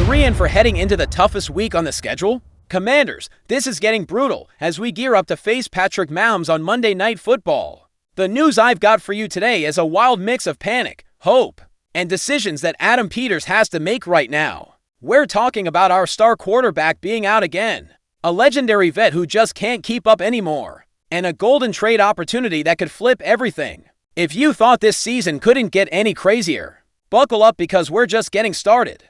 3 in for heading into the toughest week on the schedule? Commanders, this is getting brutal as we gear up to face Patrick Mahomes on Monday Night Football. The news I've got for you today is a wild mix of panic, hope, and decisions that Adam Peters has to make right now. We're talking about our star quarterback being out again, a legendary vet who just can't keep up anymore, and a golden trade opportunity that could flip everything. If you thought this season couldn't get any crazier, buckle up because we're just getting started.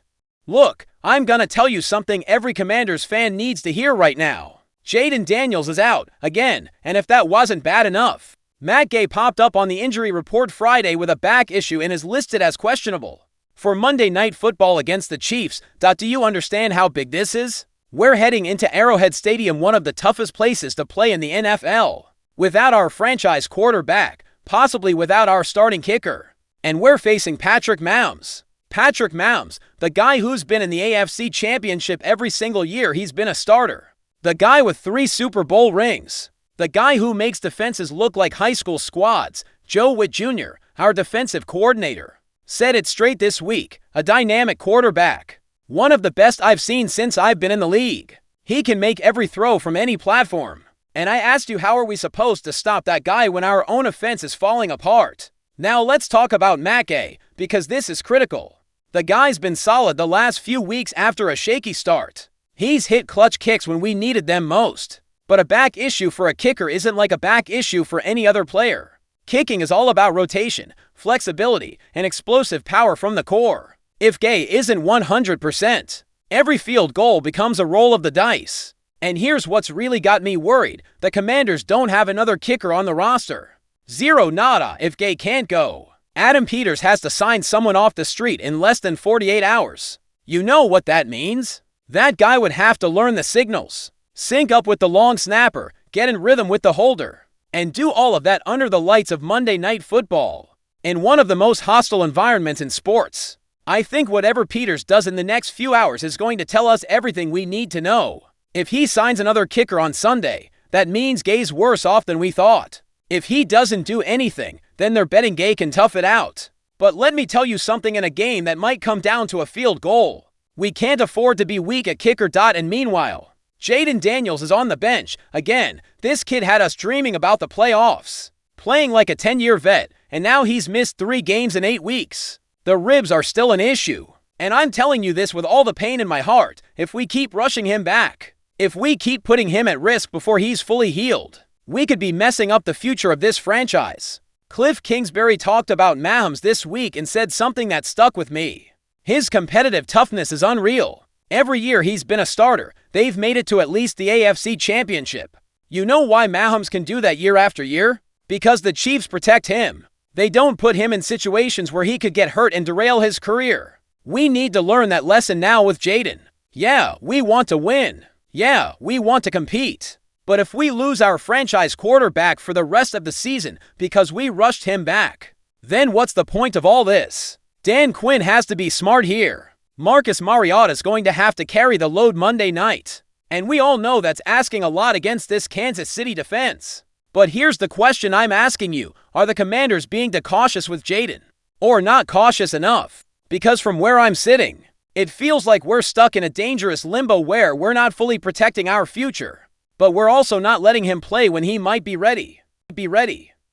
Look, I'm gonna tell you something every Commanders fan needs to hear right now. Jayden Daniels is out, again, and if that wasn't bad enough, Matt Gay popped up on the injury report Friday with a back issue and is listed as questionable for Monday Night Football against the Chiefs. Do you understand how big this is? We're heading into Arrowhead Stadium, one of the toughest places to play in the NFL, without our franchise quarterback, possibly without our starting kicker, and we're facing Patrick Mahomes. Patrick Mahomes, the guy who's been in the AFC Championship every single year he's been a starter. The guy with 3 Super Bowl rings. The guy who makes defenses look like high school squads. Joe Witt Jr., our defensive coordinator, said it straight this week. A dynamic quarterback. One of the best I've seen since I've been in the league. He can make every throw from any platform. And I asked you, how are we supposed to stop that guy when our own offense is falling apart? Now let's talk about Matt Gay, because this is critical. The guy's been solid the last few weeks after a shaky start. He's hit clutch kicks when we needed them most. But a back issue for a kicker isn't like a back issue for any other player. Kicking is all about rotation, flexibility, and explosive power from the core. If Gay isn't 100%, every field goal becomes a roll of the dice. And here's what's really got me worried. The Commanders don't have another kicker on the roster. Zero nada if Gay can't go. Adam Peters has to sign someone off the street in less than 48 hours. You know what that means? That guy would have to learn the signals, sync up with the long snapper, get in rhythm with the holder, and do all of that under the lights of Monday Night Football, in one of the most hostile environments in sports. I think whatever Peters does in the next few hours is going to tell us everything we need to know. If he signs another kicker on Sunday, that means Gay's worse off than we thought. If he doesn't do anything, then they're betting Gay can tough it out. But let me tell you something, in a game that might come down to a field goal, we can't afford to be weak at kicker. And meanwhile, Jayden Daniels is on the bench. Again, this kid had us dreaming about the playoffs, playing like a 10-year vet, and now he's missed 3 games in 8 weeks. The ribs are still an issue. And I'm telling you this with all the pain in my heart. If we keep rushing him back, if we keep putting him at risk before he's fully healed, we could be messing up the future of this franchise. Cliff Kingsbury talked about Mahomes this week and said something that stuck with me. His competitive toughness is unreal. Every year he's been a starter, they've made it to at least the AFC Championship. You know why Mahomes can do that year after year? Because the Chiefs protect him. They don't put him in situations where he could get hurt and derail his career. We need to learn that lesson now with Jayden. Yeah, we want to win. Yeah, we want to compete. But if we lose our franchise quarterback for the rest of the season because we rushed him back, then what's the point of all this? Dan Quinn has to be smart here. Marcus Mariota is going to have to carry the load Monday night. And we all know that's asking a lot against this Kansas City defense. But here's the question I'm asking you. Are the Commanders being too cautious with Jayden? Or not cautious enough? Because from where I'm sitting, it feels like we're stuck in a dangerous limbo where we're not fully protecting our future, but we're also not letting him play when he might be ready.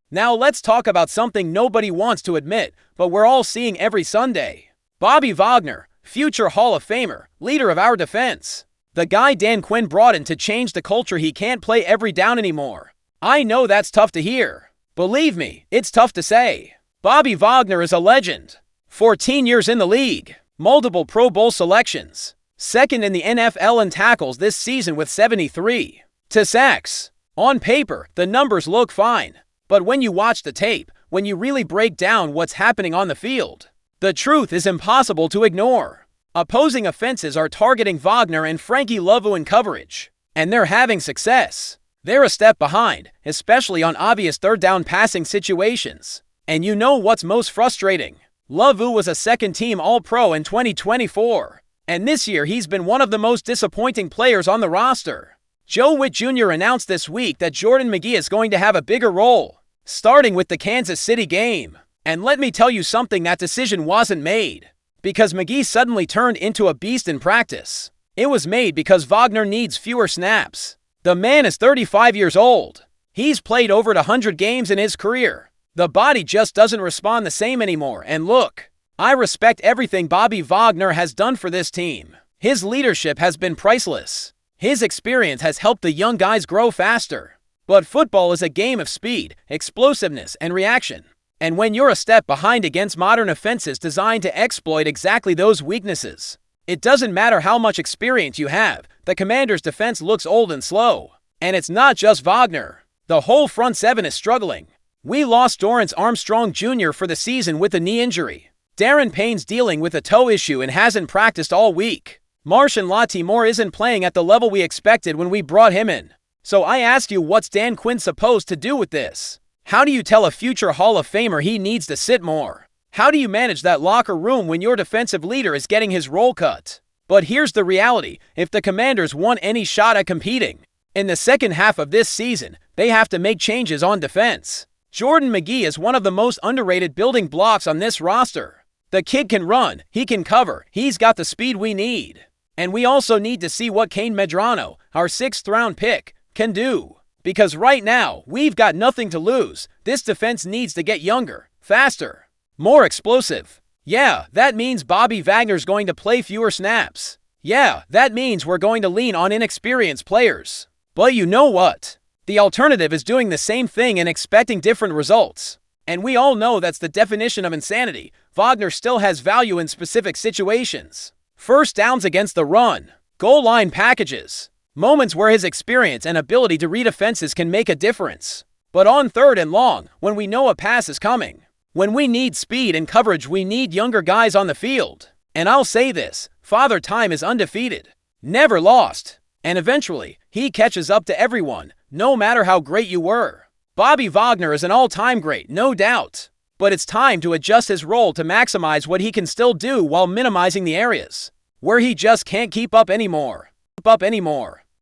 Now let's talk about something nobody wants to admit, but we're all seeing every Sunday. Bobby Wagner, future Hall of Famer, leader of our defense. The guy Dan Quinn brought in to change the culture. He can't play every down anymore. I know that's tough to hear. Believe me, it's tough to say. Bobby Wagner is a legend. 14 years in the league. Multiple Pro Bowl selections. Second in the NFL in tackles this season with 73. To sacks. On paper, the numbers look fine. But when you watch the tape, when you really break down what's happening on the field, the truth is impossible to ignore. Opposing offenses are targeting Wagner and Frankie Lovou in coverage, and they're having success. They're a step behind, especially on obvious third-down passing situations. And you know what's most frustrating? Lovou was a second-team All-Pro in 2024, and this year he's been one of the most disappointing players on the roster. Joe Witt Jr. announced this week that Jordan McGee is going to have a bigger role, starting with the Kansas City game. And let me tell you something, that decision wasn't made because McGee suddenly turned into a beast in practice. It was made because Wagner needs fewer snaps. The man is 35 years old. He's played over 100 games in his career. The body just doesn't respond the same anymore, and look, I respect everything Bobby Wagner has done for this team. His leadership has been priceless. His experience has helped the young guys grow faster. But football is a game of speed, explosiveness, and reaction. And when you're a step behind against modern offenses designed to exploit exactly those weaknesses, it doesn't matter how much experience you have, the Commanders' defense looks old and slow. And it's not just Wagner. The whole front seven is struggling. We lost Dorrance Armstrong Jr. for the season with a knee injury. Darren Payne's dealing with a toe issue and hasn't practiced all week. Marshon Lattimore isn't playing at the level we expected when we brought him in. So I ask you, what's Dan Quinn supposed to do with this? How do you tell a future Hall of Famer he needs to sit more? How do you manage that locker room when your defensive leader is getting his roll cut? But here's the reality. If the Commanders want any shot at competing in the second half of this season, they have to make changes on defense. Jordan McGee is one of the most underrated building blocks on this roster. The kid can run, he can cover, he's got the speed we need. And we also need to see what Kane Medrano, our 6th-round pick, can do. Because right now, we've got nothing to lose. This defense needs to get younger, faster, more explosive. Yeah, that means Bobby Wagner's going to play fewer snaps. Yeah, that means we're going to lean on inexperienced players. But you know what? The alternative is doing the same thing and expecting different results. And we all know that's the definition of insanity. Wagner still has value in specific situations. First downs against the run, goal line packages, moments where his experience and ability to read offenses can make a difference. But on 3rd and long, when we know a pass is coming, when we need speed and coverage, we need younger guys on the field. And I'll say this, Father Time is undefeated, never lost. And eventually, he catches up to everyone, no matter how great you were. Bobby Wagner is an all-time great, no doubt. But it's time to adjust his role to maximize what he can still do while minimizing the areas where he just can't keep up anymore.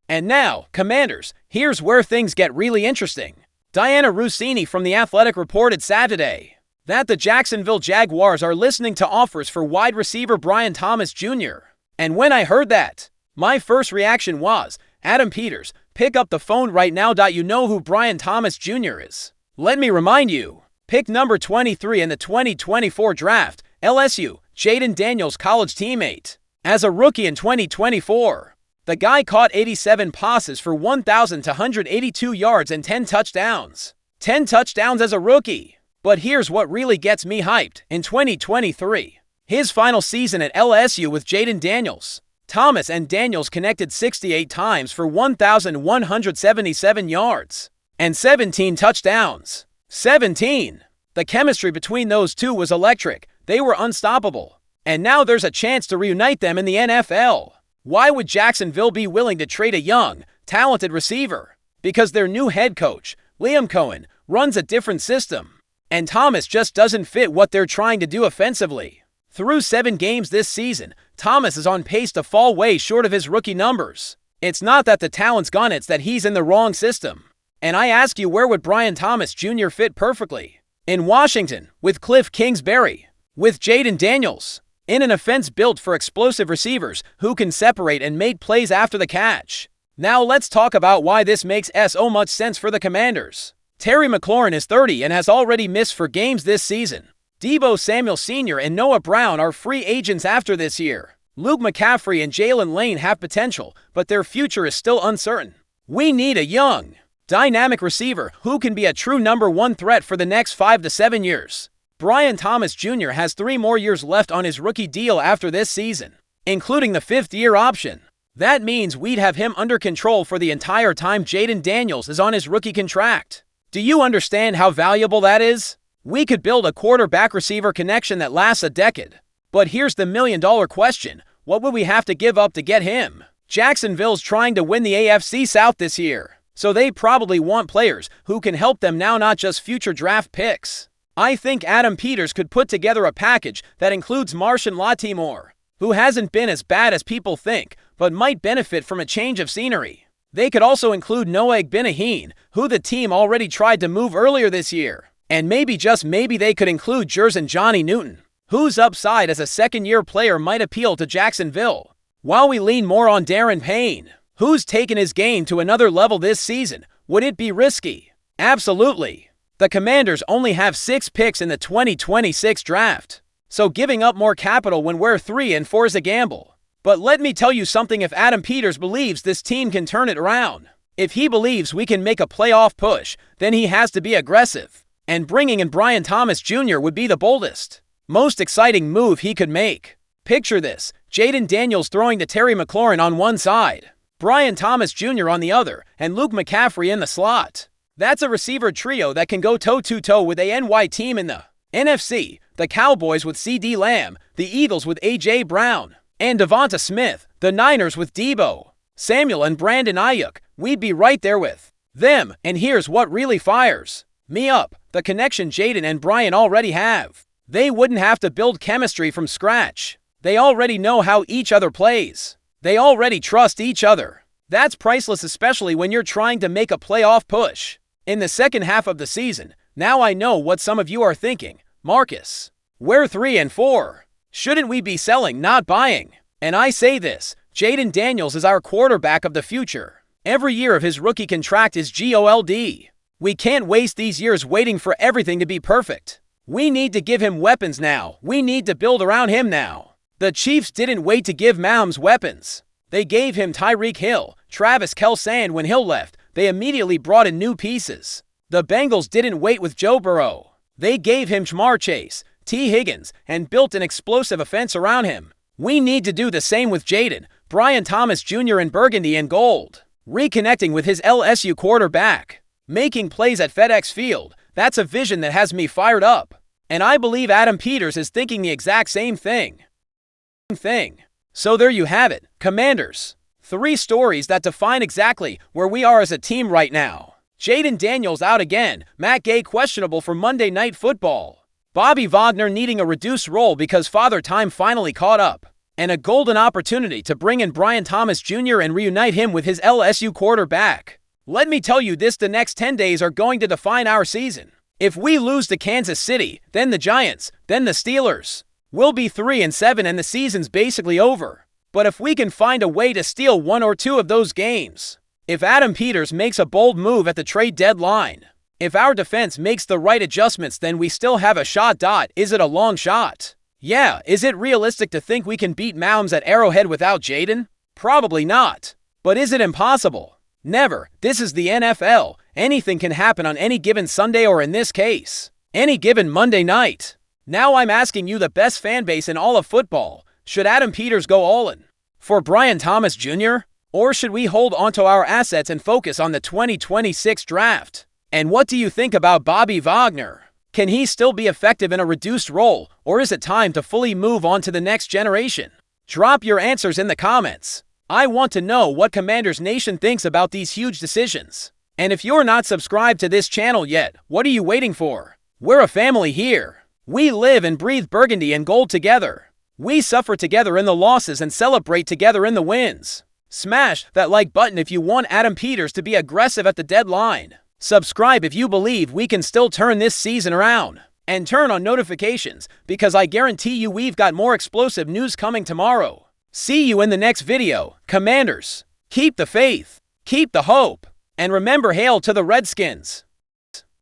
And now, Commanders, here's where things get really interesting. Diana Russini from The Athletic reported Saturday that the Jacksonville Jaguars are listening to offers for wide receiver Brian Thomas Jr. And when I heard that, my first reaction was, Adam Peters, pick up the phone right now. You know who Brian Thomas Jr. is. Let me remind you, pick number 23 in the 2024 draft, LSU, Jaden Daniels' college teammate. As a rookie in 2024, the guy caught 87 passes for 1,282 yards and 10 touchdowns. 10 touchdowns as a rookie. But here's what really gets me hyped. In 2023, his final season at LSU with Jaden Daniels, Thomas and Daniels connected 68 times for 1,177 yards and 17 touchdowns. 17! The chemistry between those two was electric. They were unstoppable. And now there's a chance to reunite them in the NFL. Why would Jacksonville be willing to trade a young, talented receiver? Because their new head coach, Liam Cohen, runs a different system. And Thomas just doesn't fit what they're trying to do offensively. Through 7 games this season, Thomas is on pace to fall way short of his rookie numbers. It's not that the talent's gone, it's that he's in the wrong system. And I ask you, where would Brian Thomas Jr. fit perfectly? In Washington, with Cliff Kingsbury, with Jaden Daniels, in an offense built for explosive receivers who can separate and make plays after the catch. Now let's talk about why this makes so much sense for the Commanders. Terry McLaurin is 30 and has already missed 4 games this season. Deebo Samuel Sr. and Noah Brown are free agents after this year. Luke McCaffrey and Jalen Lane have potential, but their future is still uncertain. We need a young, dynamic receiver who can be a true number 1 threat for the next 5 to 7 years. Brian Thomas Jr. has 3 more years left on his rookie deal after this season, including the 5th-year option. That means we'd have him under control for the entire time Jaden Daniels is on his rookie contract. Do you understand how valuable that is? We could build a quarterback-receiver connection that lasts a decade. But here's the million-dollar question. What would we have to give up to get him? Jacksonville's trying to win the AFC South this year, so they probably want players who can help them now, not just future draft picks. I think Adam Peters could put together a package that includes Marshon Lattimore, who hasn't been as bad as people think, but might benefit from a change of scenery. They could also include Noah Igbinoghene, who the team already tried to move earlier this year. And maybe, just maybe, they could include Jerzyn Johnny Newton, Whose upside as a second-year player might appeal to Jacksonville? While we lean more on Darren Payne, who's taken his game to another level this season, would it be risky? Absolutely. The Commanders only have 6 picks in the 2026 draft, so giving up more capital when we're 3-4 is a gamble. But let me tell you something, if Adam Peters believes this team can turn it around, if he believes we can make a playoff push, then he has to be aggressive. And bringing in Brian Thomas Jr. would be the boldest, most exciting move he could make. Picture this: Jaden Daniels throwing to Terry McLaurin on one side, Brian Thomas Jr. on the other, and Luke McCaffrey in the slot. That's a receiver trio that can go toe-to-toe with a NY team in the NFC, the Cowboys with CeeDee Lamb, the Eagles with A.J. Brown, and Devonta Smith, the Niners with Deebo Samuel and Brandon Ayuk. We'd be right there with them, and here's what really fires me up: the connection Jaden and Brian already have. They wouldn't have to build chemistry from scratch. They already know how each other plays. They already trust each other. That's priceless, especially when you're trying to make a playoff push in the second half of the season. Now I know what some of you are thinking. Marcus, we're 3-4. Shouldn't we be selling, not buying? And I say this: Jaden Daniels is our quarterback of the future. Every year of his rookie contract is gold. We can't waste these years waiting for everything to be perfect. We need to give him weapons now. We need to build around him now. The Chiefs didn't wait to give Mahomes weapons. They gave him Tyreek Hill, Travis Kelce, and when Hill left, they immediately brought in new pieces. The Bengals didn't wait with Joe Burrow. They gave him Ja'Marr Chase, T. Higgins, and built an explosive offense around him. We need to do the same with Jaden, Brian Thomas Jr. and Burgundy and Gold. Reconnecting with his LSU quarterback, making plays at FedEx Field. That's a vision that has me fired up. And I believe Adam Peters is thinking the exact same thing. So there you have it, Commanders. 3 stories that define exactly where we are as a team right now. Jaden Daniels out again, Matt Gay questionable for Monday Night Football, Bobby Wagner needing a reduced role because Father Time finally caught up, and a golden opportunity to bring in Brian Thomas Jr. and reunite him with his LSU quarterback. Let me tell you this: the next 10 days are going to define our season. If we lose to Kansas City, then the Giants, then the Steelers, we'll be 3-7 and the season's basically over. But if we can find a way to steal 1 or 2 of those games, if Adam Peters makes a bold move at the trade deadline, if our defense makes the right adjustments, then we still have a shot. Is it a long shot? Yeah. Is it realistic to think we can beat Mahomes at Arrowhead without Jaden? Probably not. But is it impossible? Never. This is the NFL. Anything can happen on any given Sunday, or in this case, any given Monday night. Now I'm asking you, the best fan base in all of football, should Adam Peters go all in for Brian Thomas Jr.? Or should we hold onto our assets and focus on the 2026 draft? And what do you think about Bobby Wagner? Can he still be effective in a reduced role, or is it time to fully move on to the next generation? Drop your answers in the comments. I want to know what Commanders Nation thinks about these huge decisions. And if you're not subscribed to this channel yet, what are you waiting for? We're a family here. We live and breathe Burgundy and Gold together. We suffer together in the losses and celebrate together in the wins. Smash that like button if you want Adam Peters to be aggressive at the deadline. Subscribe if you believe we can still turn this season around. And turn on notifications, because I guarantee you we've got more explosive news coming tomorrow. See you in the next video, Commanders. Keep the faith, keep the hope, and remember, hail to the Redskins.